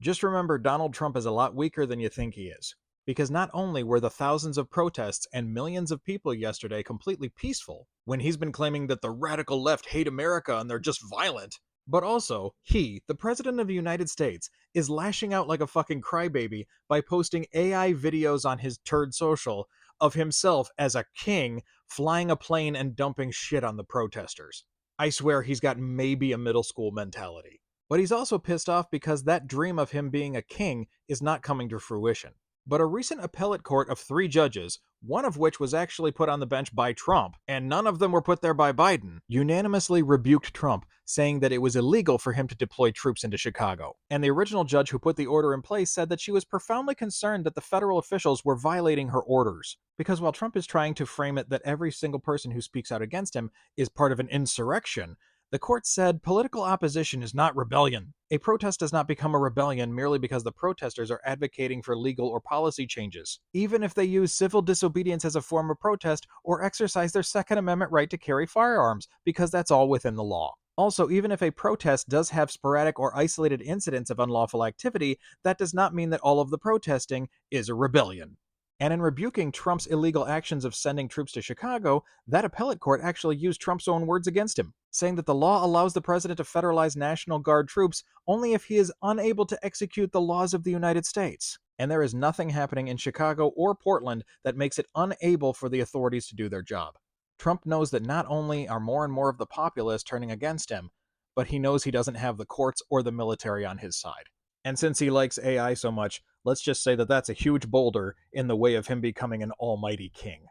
Just remember, Donald Trump is a lot weaker than you think he is. Because not only were the thousands of protests and millions of people yesterday completely peaceful, when he's been claiming that the radical left hate America and they're just violent, but also, he, the President of the United States, is lashing out like a fucking crybaby by posting AI videos on his turd social of himself as a king flying a plane and dumping shit on the protesters. I swear he's got maybe a middle school mentality. But he's also pissed off because that dream of him being a king is not coming to fruition. But a recent appellate court of 3 judges, one of which was actually put on the bench by Trump, and none of them were put there by Biden, unanimously rebuked Trump, saying that it was illegal for him to deploy troops into Chicago. And the original judge who put the order in place said that she was profoundly concerned that the federal officials were violating her orders. Because while Trump is trying to frame it that every single person who speaks out against him is part of an insurrection, the court said political opposition is not rebellion. A protest does not become a rebellion merely because the protesters are advocating for legal or policy changes, even if they use civil disobedience as a form of protest or exercise their Second Amendment right to carry firearms, because that's all within the law. Also, even if a protest does have sporadic or isolated incidents of unlawful activity, that does not mean that all of the protesting is a rebellion. And in rebuking Trump's illegal actions of sending troops to Chicago, that appellate court actually used Trump's own words against him, saying that the law allows the president to federalize National Guard troops only if he is unable to execute the laws of the United States. And there is nothing happening in Chicago or Portland that makes it unable for the authorities to do their job. Trump knows that not only are more and more of the populace turning against him, but he knows he doesn't have the courts or the military on his side. And since he likes AI so much, let's just say that that's a huge boulder in the way of him becoming an almighty king.